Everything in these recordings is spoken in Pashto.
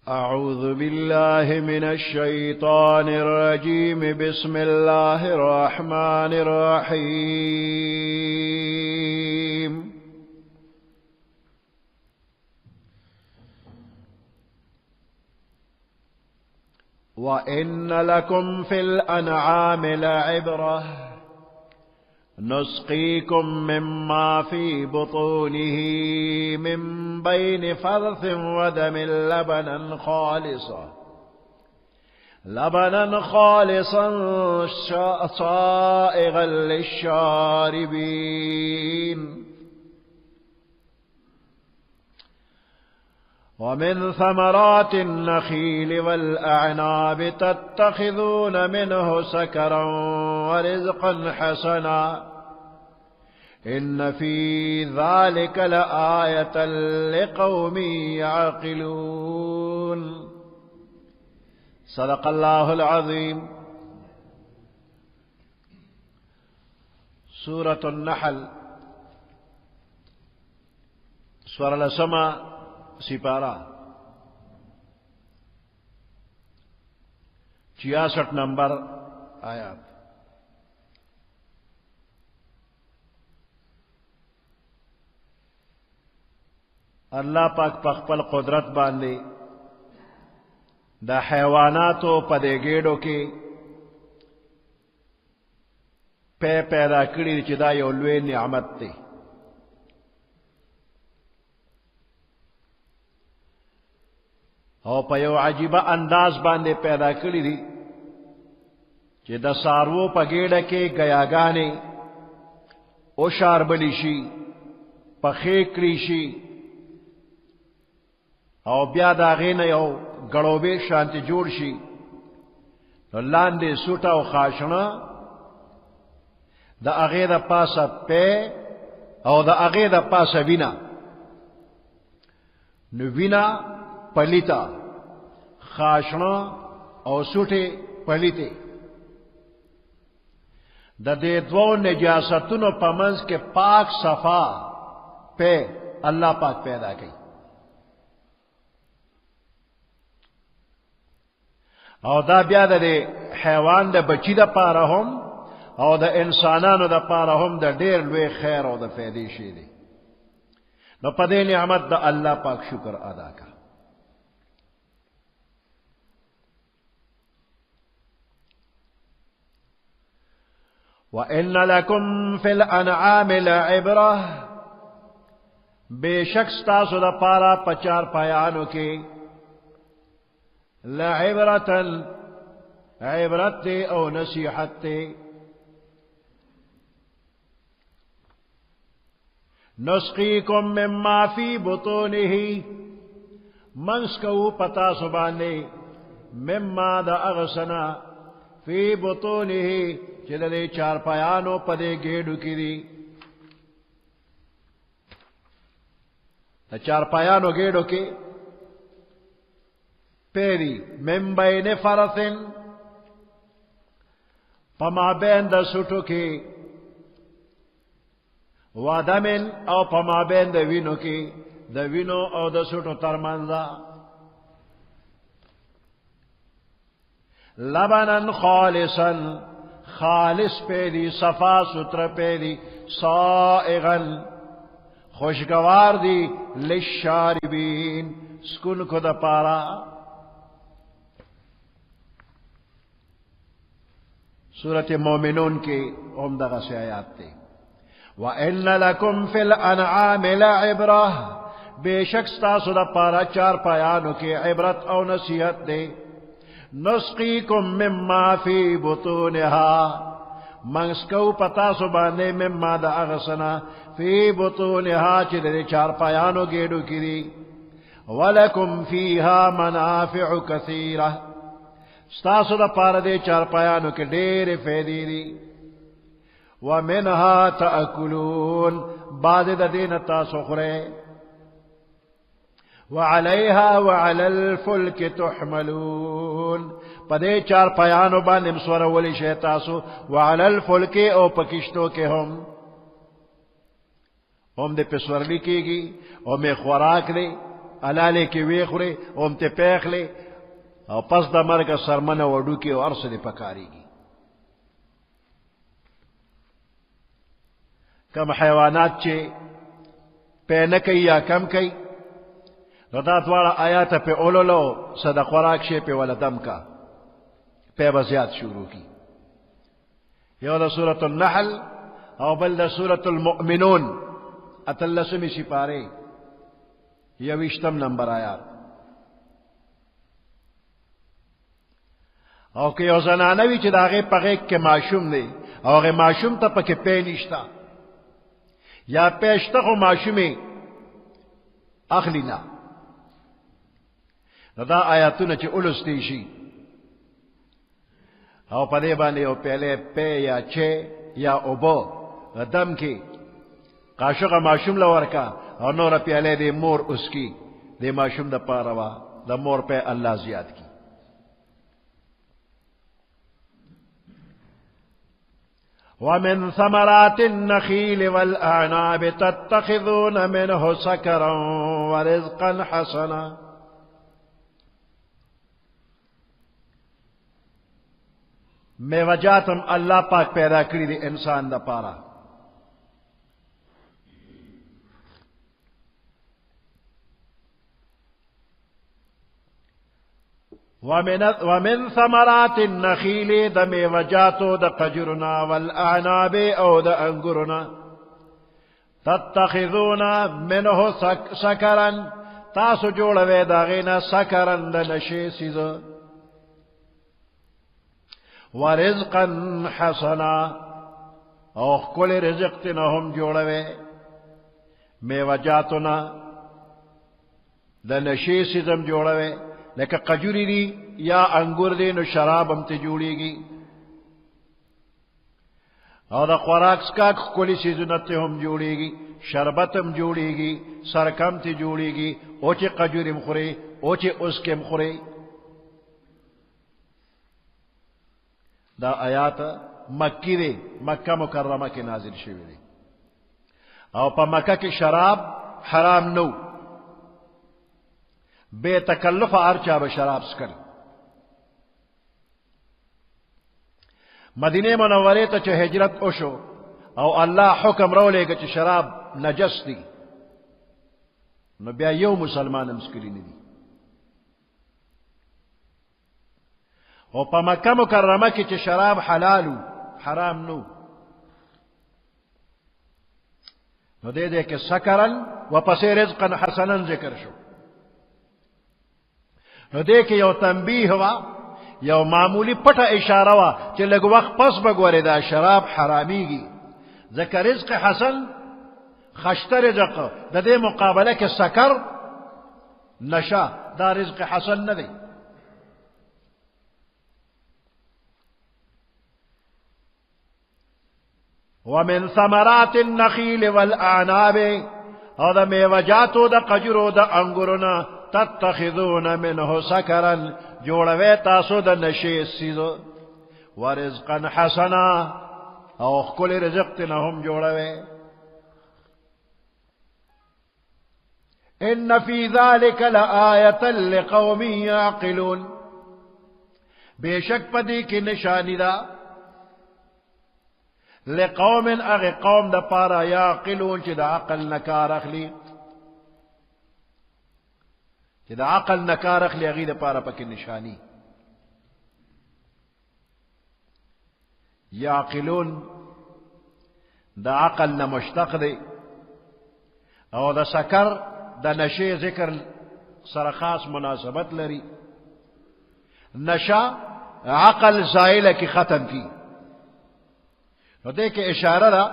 أعوذ بالله من الشيطان الرجيم بسم الله الرحمن الرحيم وإن لكم في الأنعام لعبرة نسقيكم مما في بطونه من بين فرث ودم لبنا خالصا صائغا للشاربين ومن ثمرات النخيل والأعناب تتخذون منه سكرا ورزقا حسنا إن في ذلك لآية لقوم يعقلون صدق الله العظيم. سورة النحل سورة السماء سپارہ 66 نمبر آیات. اللہ پاک پخپل قدرت باندے دا حیواناتو پدے گیڑو کے پیدا کری چی دا یو لوی نعمت تے. او په یو عجیبه انداز باندې پیدا کړی دي چې د سارو په ګېډه کې ګیاګانې او شاربلی شي پخې کړی شي او بیا د هغې نه یو ګړوبې شانتې جوړ شي نو لاندې سوټه او خاشنه د هغې د پاسه پی او د هغې د پاسه وینه نو وینه پلیتا خاشنا او سوٹے پلیتے دا دے دو نجاستونو پمنز کے پاک صفا پہ اللہ پاک پیدا کی او دا بیا دا دے حیوان دا بچی دا پارا ہم او دا انسانانو دا پارا ہم دا دیر لوی خیر او دا فیدیشی دی نو پدے نعمت دا اللہ پاک شکر ادا کا. وَإِنَّ لَكُمْ فِي الْأَنْعَامِ لَعِبْرَةً بے شک ستاسو دا پارا پچار پایانو کے لعبرةً عبرت تے او نصیحت تے. نسقیکم مما فی بطونہ منسکو پتا سبانے مما دا اغسنا فی بطونہ چلے چار پایانو پدے گیڑو کی دی چار پایانو گیڑو کے پیری من بین فرثن پما بین دا سٹو کے وادمن او پما بین دا وینو کے دا وینو او دا سٹو ترمنزا لبنا خالصا خالص پیدی صفا ستر پیدی صائغا خوشگوار دی للشاربین سکن کو دا پارا. سورۃ مومنون کے عمدہ سے آیات تے. وَإِنَّ لَكُمْ فِي الْأَنْعَامِ لَعِبْرَةً بے شک ستاسو دا پارا چار پایانو کے عبرت او نصیحت دے. نسقیکم مما فی بطونہا منسکو پتا سبانے مما دا اغسنا فی بطونہا چلے چار پایانو گیڑو کری. وَلَكُمْ فِيهَا مَنَافِعُ كَثِيرَةٌ ستاسو دا پارا دے چار پایانو کے دیر فیدی دی. وَمِنْهَا تَأْكُلُونَ بعد دا دین تاسو خورے. وعليها وعلى الفلك تحملون پدے چار پیانو باندې مسور ولی شیطاسو وعلى الفلك او پکشتو کے ہم دے پسورلی کی گی او میں خوراک دے علالے کی ویخورے اومتے پیخلے او پس دا مرگ سرمن وڈو کی او عرص دے پکاری گی. کم حیوانات چے پے نکی یا کم کئی نو دا دوارا آیات پہ اولولو صدا خوراک شے پہ ولدم کا پہ بزیاد شروع کی. یو دا سورة النحل او بل دا سورة المؤمنون اتلسمی سپارے یوشتم نمبر آیات. او کہ یو زنانوی چی دا غی پغیق کے معشوم دے او غی معشوم تا پا کے پے نشتا یا پیشتا خو معشومی اخلینا دا آیاتونا چی اولستی شی او پا دے بانے یو پہلے پے یا چھے یا اوبو دم کی قاشق معشوم لورکا اور نور پیالے دے مور اس کی دے معشوم دا پاروا دا مور پہ اللہ زیاد کی. ومن ثمرات النخيل والأعناب تتخذون منه سكرا ورزقا حسنا. میں وجاتم اللہ پاک پیدا کری دی انسان دا پارا. ومن ثمرات النخيل دا میں وجاتو دا قجرنا والاعناب او دا انگرنا تتخذون منه سکرا تاسو جوڑوے دا غینا سکرا دا نشے سیزو ورزقا حسنا او کل رزقتنا ہم جوڑوے میں وجاتنا دا نشے سیزم جوڑوے لیکن قجوری دی یا انگور دی نو شراب ہم تے جوڑی گی اور دا خوراک سکا کلی سیزنت ہم جوڑی گی شربت ہم جوڑی گی سرکم تے جوڑی گی اوچے قجوری مخورے اوچے اس کے مخورے. دا آیات مکی دے مکہ مکرمہ کے نازل شوی دے او پا مکہ کی شراب حرام نو بے تکلف ارچا بشراب سکل. مدینے منورے تا چھ ہجرت اوشو او اللہ حکم رو لے گا چھ شراب نجس دی نو بیا یو مسلمان مسکلی ندی. او پا مکہ مکرمہ کی چھ شراب حلالو حرام نو نو دے دے کہ سکرن و پسی رزقا حسنا ذکر شو. نو دے کہ یو تنبیہ ہوا یو معمولی پٹا اشارہ ہوا چھ لگ وقت پس بگوری دا شراب حرامی گی ذکر رزق حسن خشت رزق دا دے مقابلہ کے سکر نشا دا رزق حسن نہ دے. ومن ثمرات النخيل والأعناب هذا میوجاتو دا قجرو دا انگرنا تتخذون منه سكرا جوڑوے تاسو دا نشی سیدو ورزقا حسنا او کل رزقتنا هم جوڑوے. ان فی ذلك لآیتا لقوم یعقلون بے شک پدی کی نشانی دا لقوم اغی قوم دا پارا یعقلون چی دا عقل نکار اخلی چی دا عقل نکار اخلی اغی دا پارا پکی نشانی. یعقلون دا عقل نمشتق دے او دا سکر دا نشے ذکر سرخاص مناسبت لری. نشا عقل زائلہ کی ختم کی نو دے کے اشارہ دا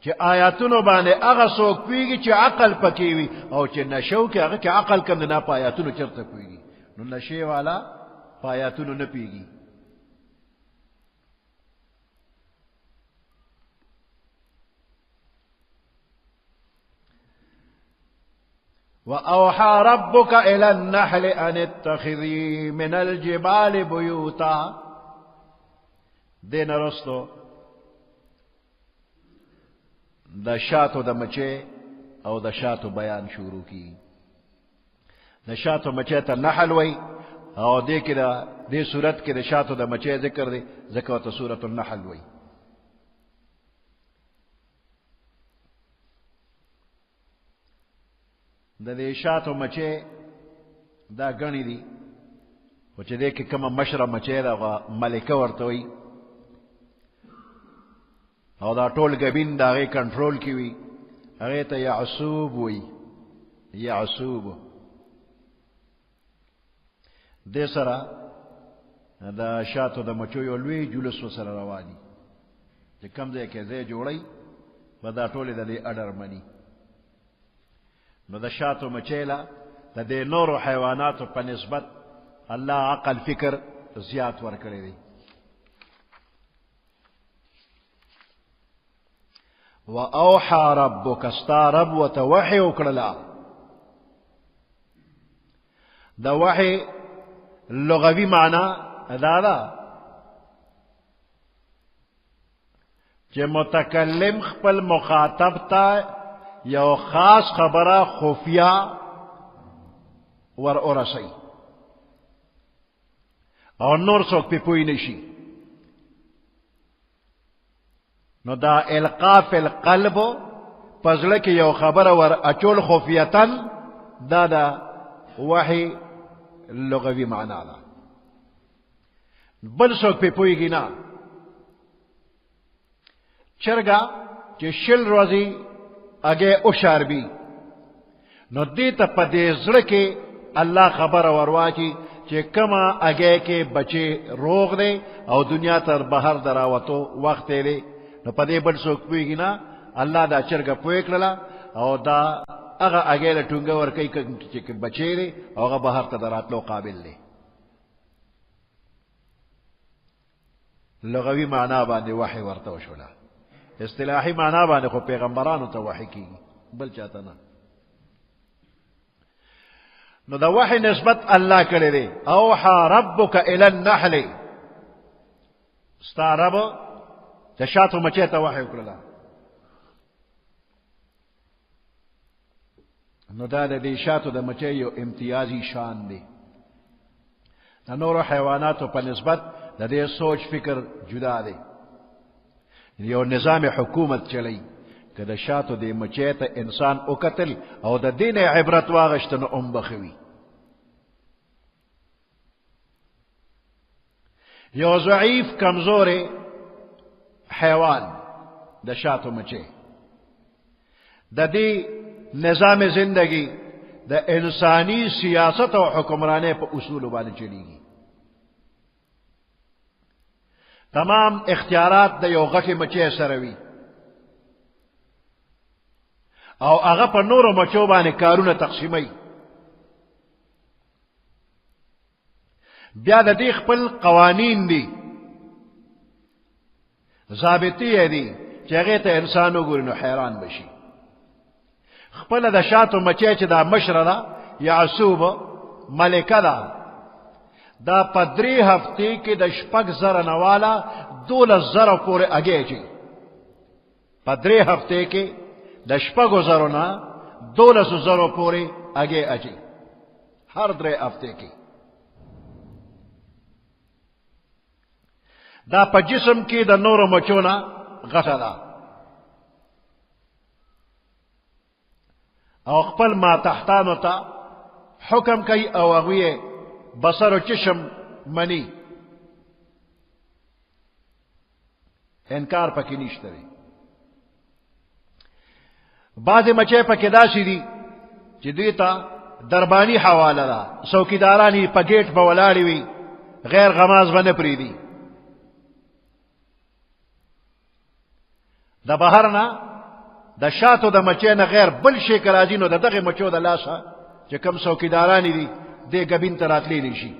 چی آیاتونو بانے اغا سوک پیگی چی عقل پکیوی او چی نشو کی اغا چی عقل کم نا پا آیاتونو چرتا پیگی نو نشے والا پا آیاتونو نا پیگی. وَأَوْحَى رَبُّكَ إِلَى النَّحْلِ أَنِ اتَّخِذِي مِنَ الْجِبَالِ بُيُوتًا. دین رستو دا شاتو دا مچے او دا شاتو بیان شروع کی. د شاتو مچې ته نحل وای او دې کې د دې صورت کې د شاتو د مچې ذکر دی ځکه ورته سورۃ النحل وای. د دې شاتو مچې دا غنی دي او چې دې کې کومه مشره مچې دا ملکه ورته وای او دا ټول غبین دا غي کنټرول کی وی هغه ته یعصوب وی یعصوب. د سره دا شاتو د مچو یو لوی جلوس وسره رواني چې کوم ځای کې ځای جوړي په دا ټول د دې اډر منی. نو د شاتو مچېلا د دې نورو حیواناتو په نسبت الله عقل فکر زیات ورکړي دي. واوحى ربك استا رب وتوحي وکړه. دا وحي لغوي معنی دا ده چې متکلم خپل مخاطب ته یو خاص خبره خفیه ور اورسي او نور څوک په پوي نشي. نو دا القاء فی القلب پزړه کې یو خبره ور اچول خفیتن دا وحی لغوی معنا ده. بل څوک په پويږي نه. چرګا چې شل روزي اگے او شاربي نو دې ته په دې زړه کې الله خبر ورواچي چې کما اگے کې بچي روغ دي او دنیا تر بهر دراوتو وخت دی. نو په دې بل څوک پويږي نه. الله دا چرګه پوي کړله او دا هغه اگے له ټونګه ور کوي چې بچي دي او هغه بهر ته دراتلو قابل دي. لغوی معنا باندې وحی ورته وشوله. اصطلاحي معنا باندې خو پیغمبرانو ته وحی کیږي بل چاته نه. نو دا وحی نسبت الله کړی دی. اوحى ربک الی النحل ستا رب د شاتو مچې ته وحی وکړله. نو دا د دې شاتو د مچې یو امتیازي شان دی. د نورو حیواناتو په نسبت د دې سوچ فکر جدا دی. یو نظام حکومت چلی که د شاتو د مچې ته انسان او قتل او د دین عبرت واغشت نو بخوي. یو ضعیف کمزور حیوان د شاتو مچې د دې نظام زندگی د انسانی سیاست او حکمرانی په اصول باندې چلیږي. تمام اختیارات د یو غټي مچې سره وي او هغه په نورو مچو باندې کارونه تقسیموي. بیا د دې خپل قوانین دي ضابطې دي چې هغه ته انسان وګوري نو حیران بشي. خپل د شاتو مچې چې دا مشره ده یعصوب ملکه ده دا په 3 هفتې کې د 6,000 نواله 12,000 پورې اگې چي. په 3 هفتې کې د 6,000 نه 12,000 پورې اگې اچي هر 3 هفتې کې. دا په جسم کې د نورو مچو نه غټه ده او خپل ما تحتانو ته حکم کوي او هغوی بصر و چشم منی. انکار پکې نشته دی. بعضې مچې پکې داسې دي چې دوی ته درباني حواله ده. څوکیداران یې په ګیټ به ولاړې وي غیر غماز به نه پرېږدي. د بهر نه د شاتو د مچې نه غیر بل شي که راځي نو د دغې مچو د لاسه چې کوم څوکیداران دي دې ګبین ته راتللی شي.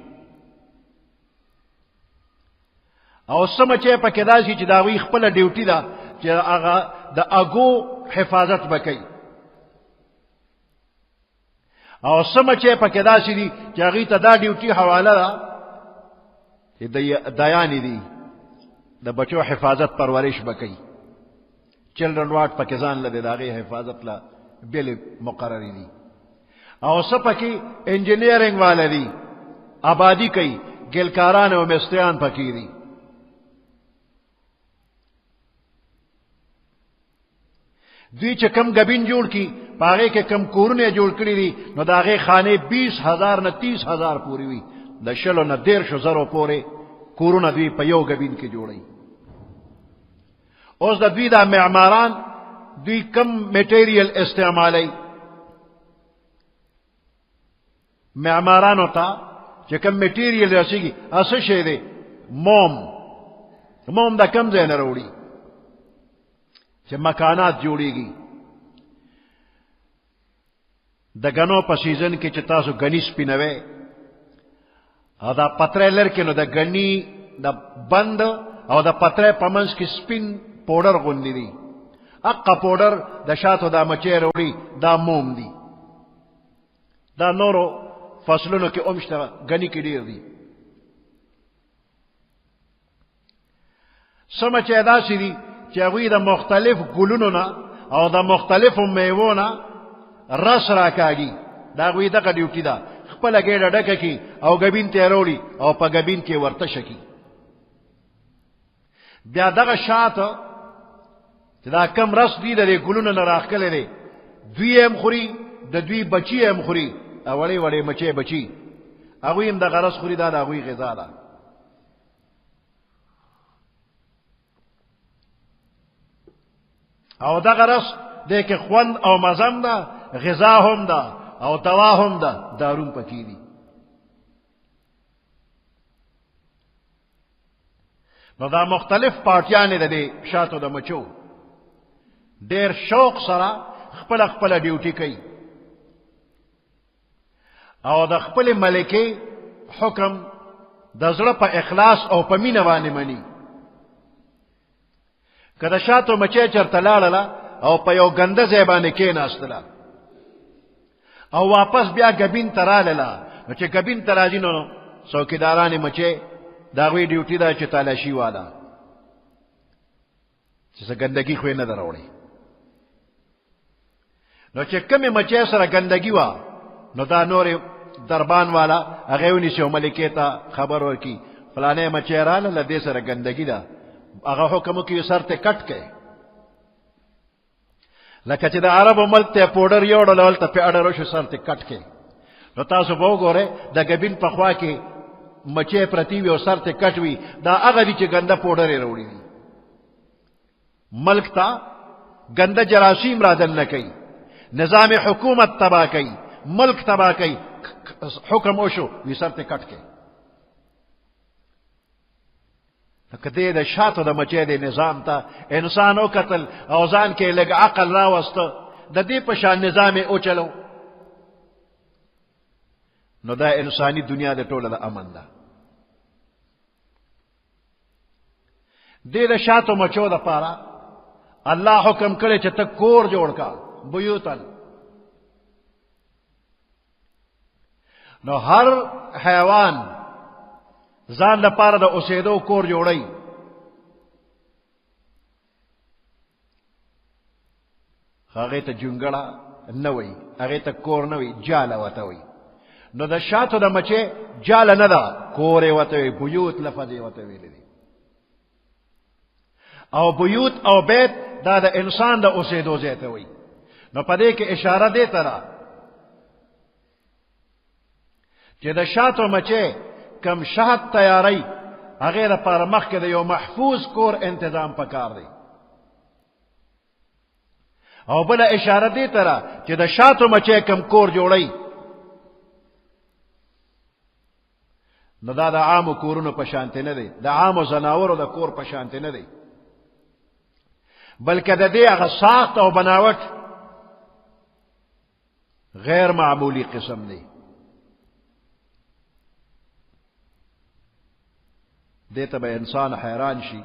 او څه مچې پکې داسې چې د هغوی خپله ډیوټي ده چې هغه د اګو حفاظت به کوي او څه مچې پکې داسې دي چې هغوی ته دا ډیوټي حواله ده چې دایانې دي د بچو حفاظت پرورش به کوي. چلډرن واټ پکې ځان لري د هغې حفاظت له بېلې مقررې دي. او سپکی انجینئرنگ والا دی آبادی کئی گلکاران و مستریان پکی دی دوی چه کم گبین جوڑ کی پاگے کے کم کورنے جوڑ کری دی نو داغے خانے 20,000 نہ 30,000 پوری ہوئی دا شلو نہ 150 پورے کورنا دوی پیو گبین کی جوڑی اوز دا دوی دا معماران دوی کم میٹیریل استعمالی معماران ہوتا چه کم میٹیریل رسی گی اسا شے دے موم دا کم زین روڑی چه مکانات جوڑی گی دا گنو پا سیزن کی چه تاسو گنی سپینوے او دا پترے لرکی نو دا گنی دا بند او دا پترے پمنس کی سپین پوڈر غندی دی اقا پوڈر دا شاتو دا مچے روڑی دا موم دی دا نورو فصلونو کی امشتا گنی کی دیر دی سمچے دا سی دی چاوی دا مختلف گلونو نا او دا مختلف میوونا رس راکاگی دا غوی دا ڈیوٹی دا خپل گیڑا ڈکا کی او گبین تیروڑی او پا گبین کی ورتشکی بیا دا شات دا کم رس دی دا گلونو نا راکلے دے دوی ام خوری دا دوی بچی ام خوری اولی ولی مچے بچی اگوی ام دا غرس خوری دا دا اگوی غذا دا او دا غرس دے کہ خوند او مزم دا غذا هم دا او دوا هم دا دارون پکی دی نو دا مختلف پارٹیانے دا دے شاتو دا مچو دیر شوق سرا خپل خپل ڈیوٹی کئی او دا خپل ملکی حکم دا زړه پا اخلاص او پا مینوانی منی کدا شاتو مچے چرتلالا او پا یو گنده زیبانی کے ناستلا او واپس بیا گبین ترالا نو چه گبین ترازی نو سوکیدارانی مچے داغوی ڈیوٹی دا چه تالاشی والا چه گندگی خوی ندر اوڑی نو چه کمی مچے سر گندگی وا نو دا نور دربان والا اغیونی سے ملکی تا خبر ورکی فلانے مچے رالا لدے سر گندگی دا اگا حکمو کی سر تے کٹ کے لکه چې د عربو ملک ته پوډر یوړل ولته په اډرو شو سر ته کټ کې نو تاسو به وګورئ د ګبین په خوا کې مچې پرتی وي او سر ته کټ وي دا هغه دي چې ګنده پوډر یې راوړي وي ملک ته ګنده جراثیم رادل نه کوي نظام حکومت تباہ کوي ملک تباہ کوي حکم وشو وي سر ته کټ کې کدی دا شاتو دا مچے دے نظام تا انسانو قتل اوزان کے لگ عقل راوست دا دی پشان نظام او چلو نو دا انسانی دنیا دے ٹولا دا امن دا دی دا شاتو مچو دا پارا اللہ حکم کرے چا تک کور جوڑ کا بیوتن نو ہر حیوان زان دا پارا دا اسیدو کور جوڑی اگے تا جنگڑا نوی اگے تا کور نوی جالا وطوی نو دا شاتو دا مچے جالا ندا کور وطوی بیوت لفظ وطوی لدی او بیوت او بیت دا دا انسان دا اسیدو زیتوی نو پدے کے اشارہ دے ترا چہ دا شاتو مچے کم شہد تیاری اغیر پار مخ کے یو محفوظ کور انتظام پکار دی او بلا اشارہ دی ترا کہ دا شاتو مچے کم کور جوڑی نو دا دا عامو کورونو پشانتے ندی دا عامو زناورو دا کور پشانتے ندی بلکہ دا دی اغا ساخت او بناوٹ غیر معمولی قسم دی دیتا با انسان حیران شی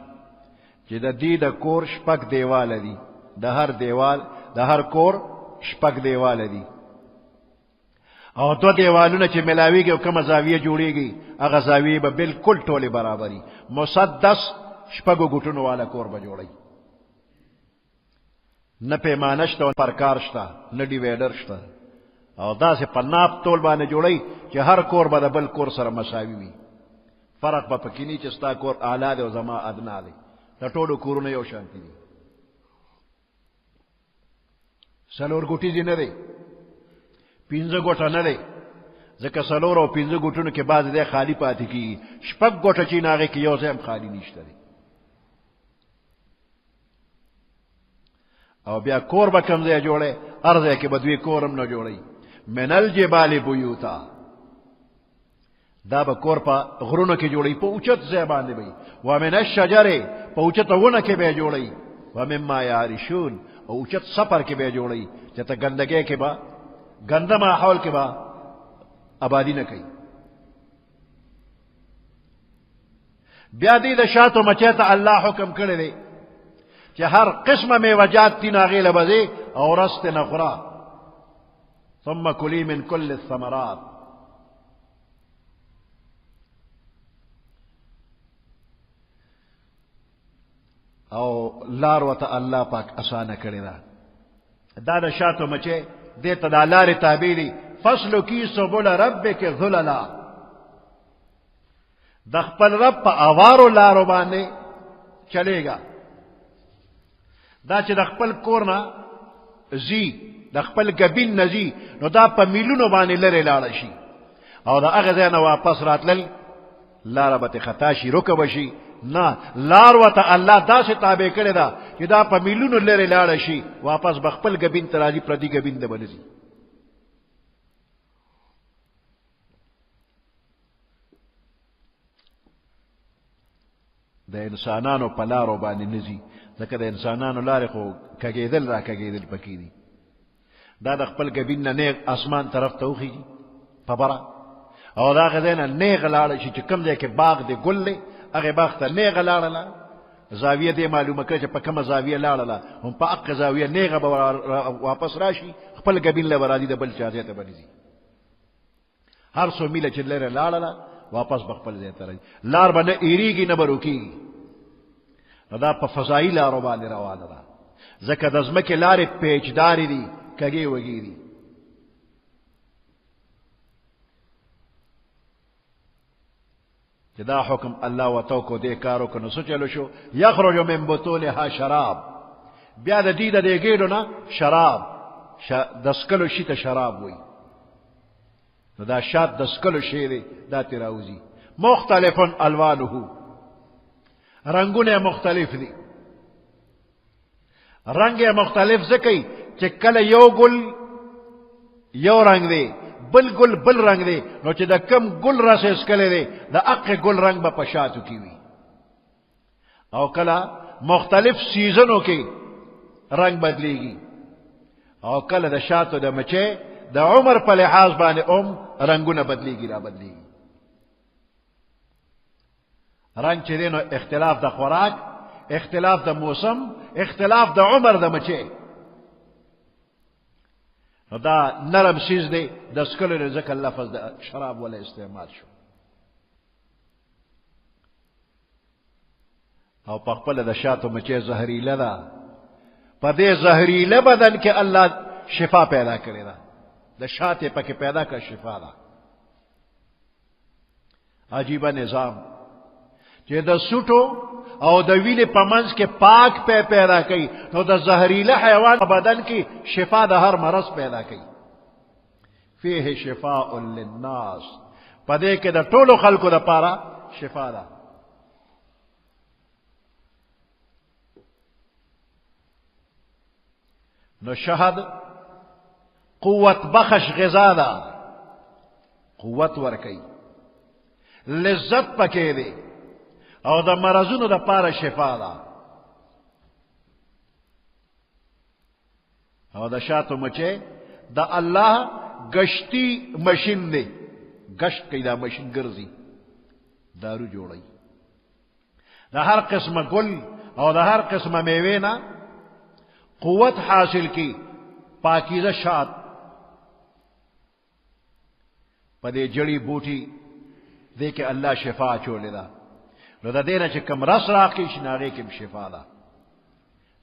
چی دا دی دا کور شپک دیوال دی دا ہر دیوال دا ہر کور شپک دیوال دی او دو دیوالونا چی ملاوی گی و کم زاویہ جوڑی گی اگا زاویہ با بالکل ٹولی برابری مسدس شپگو گٹنو والا کور با جوڑی نہ پیمانشتا و پرکارشتا نہ ڈیویڈرشتا او دا سے پناپ تول باندې جوړی چې هر کور به د بل کور سره مساوي وي فرق به پکې نه چې ستا کور اعلی دی او زما ادنا دی د ټولو کورونه یو شانتي دي څلور ګوټي دي نه دی پنځه ګوټه نه دی ځکه څلور او پنځه ګوټونو کې بعض دی خالی پاتې کېږي شپږ ګوټه چې هغې کې یو ځای هم خالي نشته دی او بیا کور به کوم ځای جوړی هر ځای کې به دوی کور هم نه جوړی من الجبال بیوتا دا به کور په غرونو کې جوړی په اوچت ځای باندې وي ومن الشجر په اوچته ونه کې به جوړی ومما یعرشون او اوچت سفر کې به جوړی چې ته ګندګۍ کې به ګنده ماحول کې به آبادی نه کوي بیا دې د شاتو مچۍ ته الله حکم کړی دی چې هر قسمه میوجات دي هغې له به ځې او رس ترې نه خوره ثم کلی من کل الثمرات او لار ورته الله پاک اسانه کړې ده دا د شاتو مچۍ دې ته دا لارې تابع دي فصل کی سبل ربک ذللا د خپل رب په اوارو لارو باندې چلےګا دا چې د خپل کور نه زی د خپل ګبین نه زی نو دا په میلونو باندې لرې لاړه شي او د هغه ځای نه واپس راتلل لاره به ترې خطا شي رکه به شي نه لار ورته الله داسې تابع کړې ده چې دا په میلونو لرې لاړه شي واپس به خپل ګبین ته راځي پردي ګبین ته به نه ځي د انسانانو په لارو باندې نه ځي ځکه د انسانانو لارې خو کږېدل را کږېدل پکې دي دا د خپل ګبین نه نیغ اسمان طرف ته وخیږي په بره او د هغه ځای نه نیغ لاړه شي چې کوم ځای کې باغ دی ګل دی هغې باغ ته نیغه لاړله زاویه دې معلومه کړه چې په کومه زاویه لاړله هم په هغه زاویه نیغه به واپس راشي خپل ګبین له به راځي د بل چا ځای ته به نه ځي هر څو میله چې لرې لاړله واپس به خپل ځای ته راځي لار به نه ایریږي نه به روکېږي نو دا په فضایي لارو باندې روانه ده ځکه د ځمکې لارې پیچدارې دي کږې وږې دي چې دا حکم الله ورته وکړو دې کار وکړو نو څه چلو شو یخرج من بطونها شراب بیا د دې د دې ګېډو نه شراب د څکلو شي ته شراب وایي نو دا شات د څکلو شی دی دا ترې راوځي مختلف الوانه رنگونه مختلف دي رنگ مختلف ځکه چې کله یو ګل یو رنگ دی بل ګل بل رنگ دی نو چې د کم ګل رس اسکلی دی د هغې ګل رنگ به په شاتو کې وي او کله مختلف سیزنو کې رنگ بدلیږي او کله د شاتو د مچۍ د عمر په لحاظ باندې رنگونه بدلیږي را بدلیږي رنگ چې دی نو اختلاف د خوراک اختلاف د موسم اختلاف د عمر د مچۍ نو دا نرم سیز دی د څکلو نه ځکه لفظ د شراب ولا استعمال شو او په خپله د شاتو مچۍ زهریله ده په دې زهریله بدن کې الله شفا پیدا کړې ده د شات یې پکې پیدا کړه شفا ده عجیبه نظام چې د سوټو او د وینې په منځ کې پاک پیدا کوي نو د زهریله حیوان بدن کې شفا د هر مرض پیدا کوي فیه شفاء للناس په دې کې د ټولو خلکو دپاره شفا ده نو شهد قوت بخش غذا ده قوت ورکوي لذت پکې دی او د مرضونو د پاره شفا ده او د شاتو مچۍ د الله گشتي مشین دی گشت کوي دا مشین ګرځي دارو جوړوي د هر قسمه ګل او د هر قسمه میوې نه قوت حاصل کی پاکیزه شات په دې جړی بوټي دې کې الله شفا چولې ده نو د دې نه چې کوم رس راکړي شي نو هغې کې شفا ده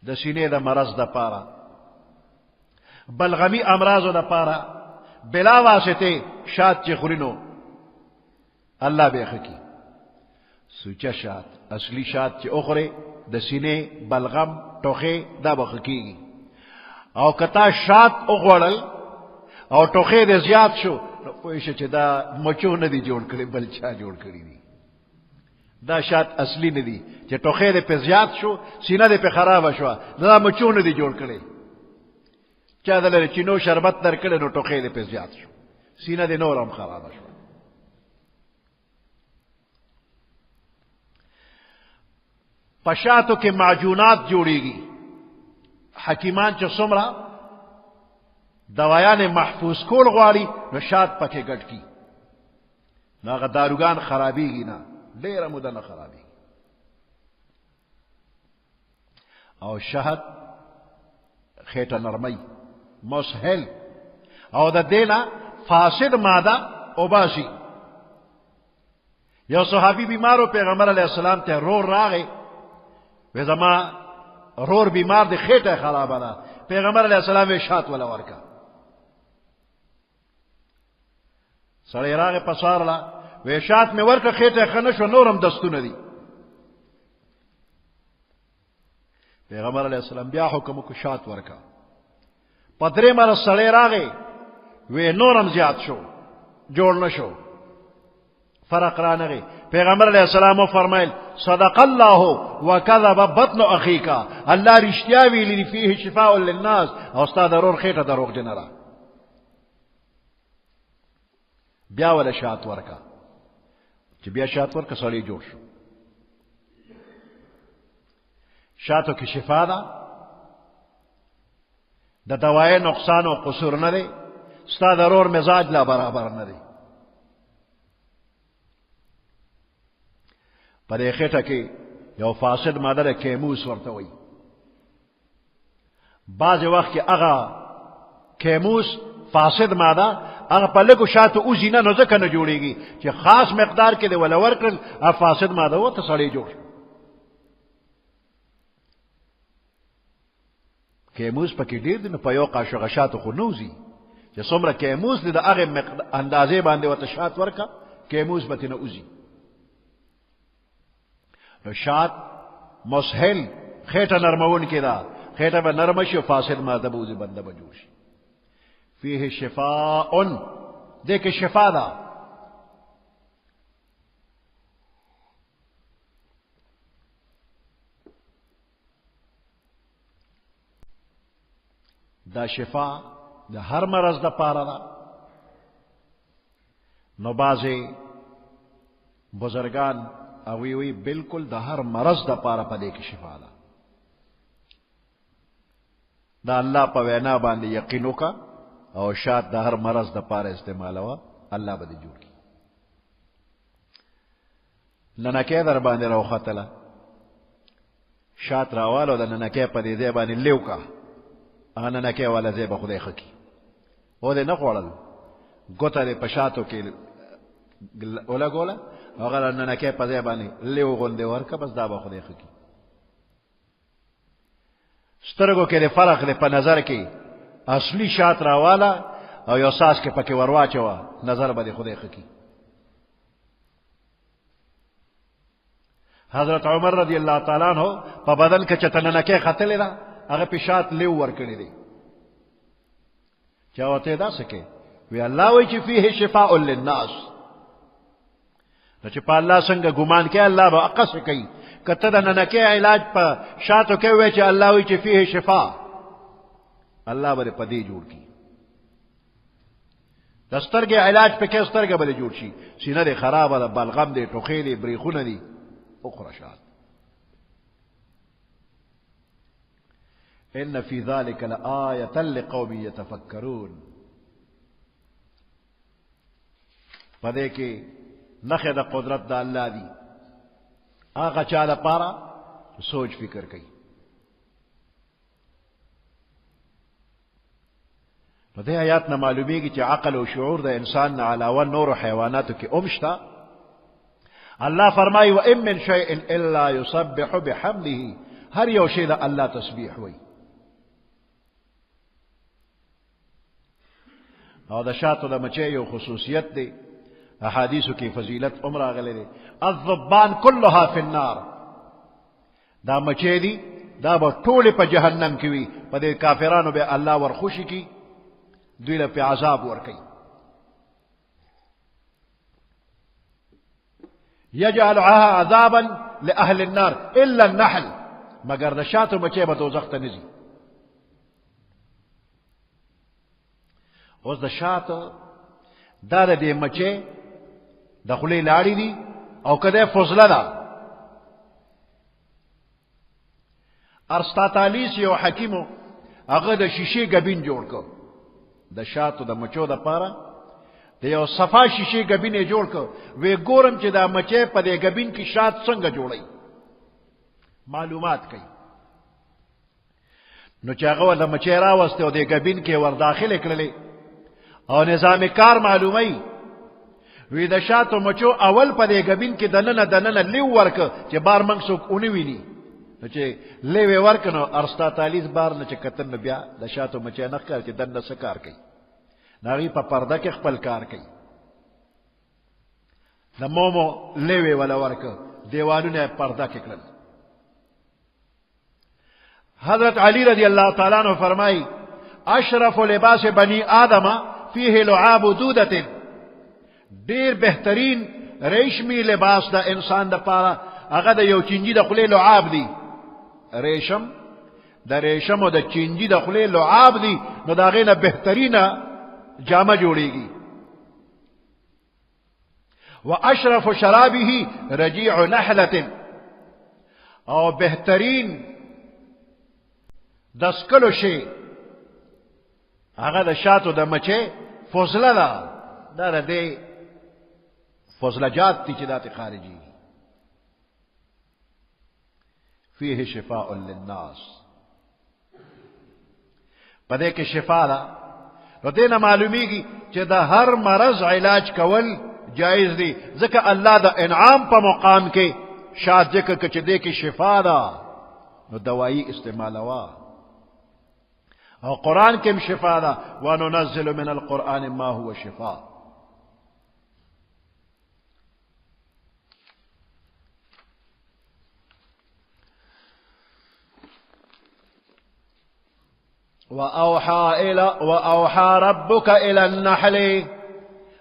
د سینې د مرض دپاره بلغمي امراضو دپاره بلا واسطے شاد چی خورینو اللہ بے خکی سوچا شاد اصلی شاد چی اخرے د سینے بلغم ٹوخے دا بخکی گی او کتا شاد اخوڑل او ٹوخے دے زیاد شو پویشا چی دا مچو ندی جوڑ کری بلچا جوڑ کری دی دا شاد اصلی ندی چی ٹوخے دے پہ زیاد شو سینہ دے پہ خراب شو دا مچو ندی جوڑ کری چا دلر چینو شربت در کڑے نو ٹوخے دے پہ زیاد شو سینہ دے نورم خراب شو پشاتو کے معجونات جوڑی گی حکیمان چو سمرا دوایان محفوظ کول غواری نو شاد پکے گٹ کی نا اگر داروگان خرابی گی نا دیر مدن خرابی گی او شہد خیٹا نرمی مسحل او دا دینا فاسد مادہ اوباسی یو صحابی بیمارو پیغمبر علیہ السلام تے رور راغے وی زما رور بیمار دے خیٹا خراب آنا پیغمبر علیہ السلام وی شات والا ورکا سڑے راغ پسار لا وی شات میں ورکا خیٹا خنش و نورم دستو ندی پیغمبر علیہ السلام بیا حکم کو شات ورکا پدرے مر سڑے راغے وی نورم زیاد شو جوڑ نشو فرق رانغی پیغمبر علیہ السلام فرمائل صدق اللہ وکذب بطن اخیکا اللہ رشتیا ویلی فیہ شفاء للناس او استاد ضرور خیٹا دروغ جنرا بیا ولا شات ورکا چی بیا شات ورکا سڑی جوڑ شو شاتو کی شفا دا دوائے نقصان و قصور نہ دے ستا ضرور مزاج لا برابر نہ دے پر خیٹا کی یو فاسد مادر کیموس ورتوئی بعض وقت کی اغا کیموس فاسد مادہ اغا پلکو شاتو اوزی نا نزکا نجوڑی گی چی خاص مقدار کے دے ولا ورکن اغا فاسد مادہ ہو تا سڑی جوڑ کیموس پا کی دیر دی پا یو قاشو غشاتو خو نوزی چی سمرا کیموس دی دا اغا اندازے باندے و تا شات ورکا کیموس با تینا اوزی نو شات مسحل خیٹا نرمون کی دا خیٹا با نرمشی و فاسد مادہ بوزی بندہ بجوشی فیہ شفاء دیکھ شفا دا دا شفا دا ہر مرض دا پارا دا نو بازے بزرگان اوی وی بالکل دا ہر مرض دا پارا پا دیکھ شفا دا دا اللہ پا وینا باندے یقینو کا او شاد دا ہر مرض دا پارا استعمال ہوا اللہ با دی جوڑ کی ننکے در باندے رو خطلا شاد راوالو دا ننکے پا دی دے باندے لیو کا ننکے والا زیبا خدای خکی او دے نقوڑل گوتا دے پشاتو کی اولا گولا اگر ننکے پا زیبانی لیو گوندے ورکا بس دا با خدای خکی سترگو کے دے فرق دے پا نظر کی اصلی شات راوالا او یو ساس کے پاکی ورواچوا نظر با دے خدای خکی حضرت عمر رضی اللہ تعالیٰ عنہ پا بدن کے چتننکے خطلے دا اگر پیشات لیو ورکڑی دی چاوتے دا سکے وی اللہ وی چی فیہ شفاء للناس نو چی پا اللہ سنگا گمان کے اللہ با اقص کئی کتا دا ننکے علاج پا شاتو کے وی چی اللہ وی چی فیہ شفاء اللہ با دے پدی جوڑ کی دستر کے علاج پہ کس طرح بلے جوڑ شی سینہ دے خراب دا بلغم دے ٹوخے دے بریخون دی اخرشات ان فی ذلک لآیۃ لقوم یتفکرون پدے کے نخے دا قدرت دا اللہ دی آقا چالا پارا سوچ فکر کئی دے آیات نہ معلومی کی چاہ عقل و شعور دا انسان نہ علاوہ نور و حیوانات کی امشتا اللہ فرمائی وَإِن مِّن شَيْءٍ إِلَّا يُسَبِّحُ بِحَمْدِهِ ہر یو شے دا اللہ تسبیح ہوئی او د شاتو د مچې یو خصوصیت دی احادیثو کې فضیلت راغلی دی الذبان كلها في النار دا مچې دي دا به ټولې په جهنم کې وي په دې کافرانو به الله ورخوشي کی دوی له په عذاب ورکوي يجعلها عذابا لأهل النار إلا النحل مگر د شاتو مچې به دوزخ ته نځي اوس د شاتو دا د دې مچې د خولې لاړې دي او کده فضله ده ارسطاطالیس یو حکیمو هغه د شیشې ګبین جوړ کړ د شاتو د مچو د پاره د یو صفا شیشې ګبین یې جوړ کړ وی ګورم چې دا مچې په دې ګبین کې شات څنګه جوړي معلومات کوي نو چې هغه د مچې راوسته او د ګبین کې ور داخله کړلې او نظام کار معلومي وی د شاتو مچو اول په دې ګبین کې دننه لیو ورک چې بار منګ څوک اونې ویني نو چې لیوی ورک نو ارسطاطالیس بار نه چې کتن بیا د شاتو مچې نه کار چې دنه څه کار کوي ناغي په پرده کې خپل کار کوي د مومو لیوی ولا ورک دیوالونه پرده کې کړل حضرت علی رضی اللہ تعالی عنہ فرمائی اشرف لباس بنی آدم فیه لعاب دودت دیر بہترین ریشمی لباس دا انسان دا پارا اگا دا یو چنجی دا خلی لعاب دی ریشم دا ریشم و دا چنجی دا خلی لعاب دی نو دا غینا بہترین جامع جوڑی گی و اشرف شرابه رجیع نحلت او بہترین دسکلو شی هغه د شاتو د مچې فضله ده دا د فضلجات دي چې داتې خارجي فيه شفاء للناس په دې کې شفا ده نو دې نه معلومیږي چې د هر مرض علاج کول جایز دي ځکه الله د انعام په مقام کې شاد ذکر کې چې دې کې شفا ده نو دوايي استعمالوا او قرآن کم شفا دا وننزل من القرآن ما هو شفا وأوحى ربك إلى النحل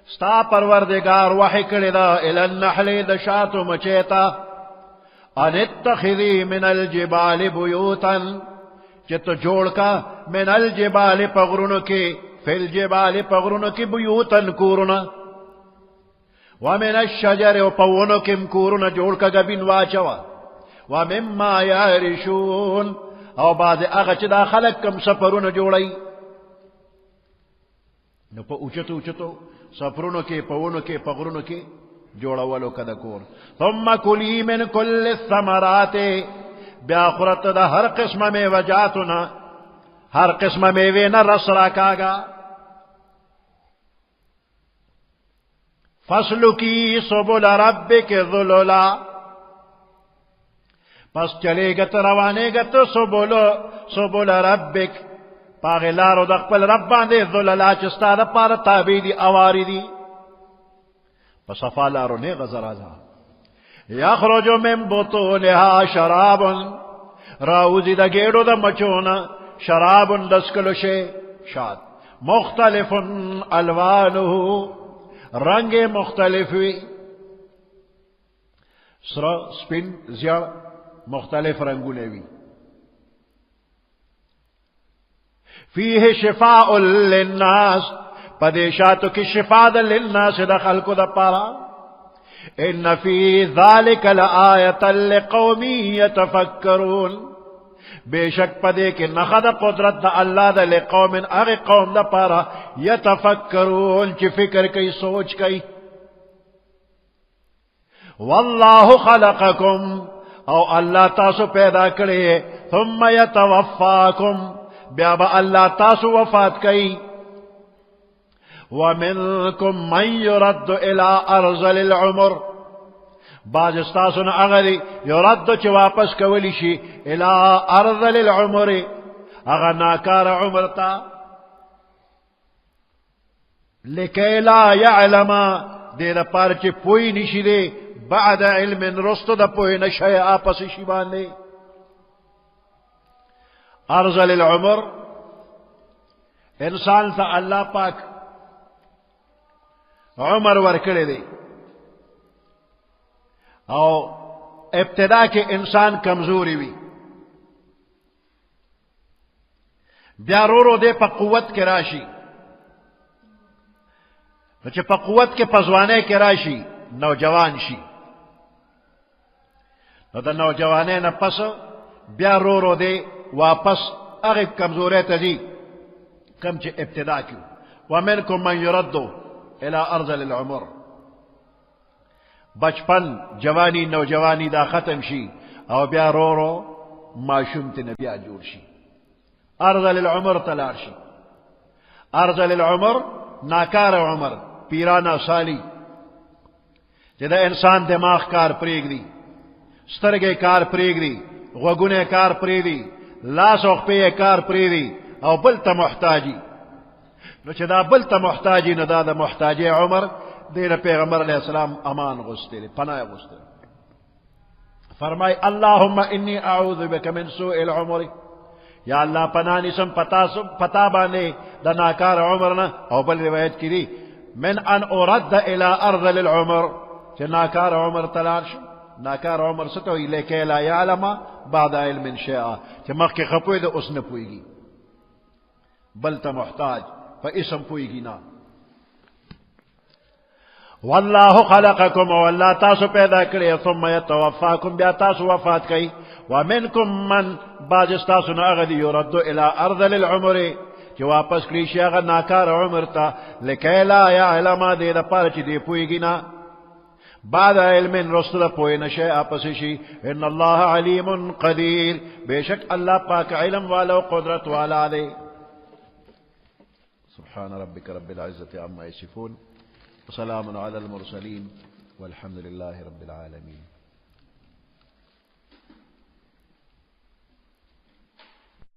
ستا پروردگار وحی کړی دا إلى النحل د شاتو مچیتا ان اتخذي من الجبال بيوتا چتو جوڑ کا من الجبال پغرونو کی فی الجبال پغرونو کی بیوتن کورنا ومن الشجر و پونو کم کورنا جوڑ کا گبین واچوا ومما یارشون او بعد اغا چه دا خلق کم سفرونو جوڑی نو پا اوچتو سفرونو کی پونو کی پغرونو کی جوڑا ولو کدا کور ثم کلی من کل الثمرات بیا خورت دا ہر قسم میں وجاتنا ہر قسم میں وینا رس راکاگا فصل کی سبل ربک ذللا پس چلے گت روانے گت سبل ربک پاغلارو دا خپل رب باندے ذللا چستا دا پار تابی دی اواری دی پس افالارو نے غزر آزا یخرج من بطونها شراب راوزی دا گیڑو دا مچونا شراب دسکلو شے شاد مختلف الوانه رنگ مختلف وی سر سپین زیاد مختلف رنگو لیوی فیه شفاء للناس پدیشاتو کی شفاء للناس دا خلقو دا پارا ان فی ذالک لآیت لقوم یتفکرون بے شک پدے کہ نخد قدرت دا اللہ دا لقوم اغی قوم دا پارا یتفکرون چی فکر کئی سوچ کئی واللہ خلقکم او اللہ تاسو پیدا کرے ثم یتوفاکم بیا با اللہ تاسو وفات کئی ومنكم من يرد الى ارذل العمر بعض استاسن اغلی يرد چه واپس کولی شی الى ارذل العمر اغا ناکار عمر تا لکی لا یعلم دے دا پار چی پوئی نشی دے بعد علم رستو دا پوئی نشای آپس شیبان دے ارزل العمر انسان تا اللہ پاک عمر ورکڑے دے او ابتدا کے انسان کمزوری وی بیا رو دے پا قوت کے راشی چه پا قوت کے پزوانے کے راشی نوجوان شی نو دا نوجوانے نا پس بیا رو دے واپس اغیب کمزورے تزی کم چه ابتدا کیو ومنکم من یردو الى ارذل العمر بچپن جوانی نوجوانی دا ختم شی او بیا رو معشوم تی نبیا جور شی ارذل العمر تلار شی ارذل العمر ناکار عمر پیرانا سالی جدا انسان دماغ کار پریگ دی سترگے کار پریگ دی غوگنے کار پریگ دی لاس اخپے کار پریگ دی او بلتا محتاجی نو چدا بلتا محتاجی نو دا محتاجی عمر دیر پیغمبر علیہ السلام امان غستے پناہ غستے فرمائی اللہم انی اعوذ بک من سوء العمر یا اللہ پناہ نسم پتا بانے دا ناکار عمرنا او بل روایت کی دی من ان ارد الى ارذل العمر چه ناکار عمر تلارش ناکار عمر ستوئی لیکے لا یعلم بعد علم شیعہ چه مخ کے خپوئی دا اس نے پوئی گی بلتا محتاج فا اسم پوئی گی نا واللہ خلقکم واللہ تاسو پیدا کرے ثم یتوفاکم بیا تاسو وفات کئی ومنکم من باز استاسو ناغدی یردو الى ارذل العمر کہ واپس کلیشی اگر ناکار عمر تا لکی لا یعلم دے دا پارچ دے پوئی گی نا بعد علم رسل دا پوئی نشے آپسشی ان اللہ علیم قدیر بے شک اللہ پاک علم والا و قدرت والا دے سبحان ربك رب العزة عما يصفون وسلام على المرسلين والحمد لله رب العالمين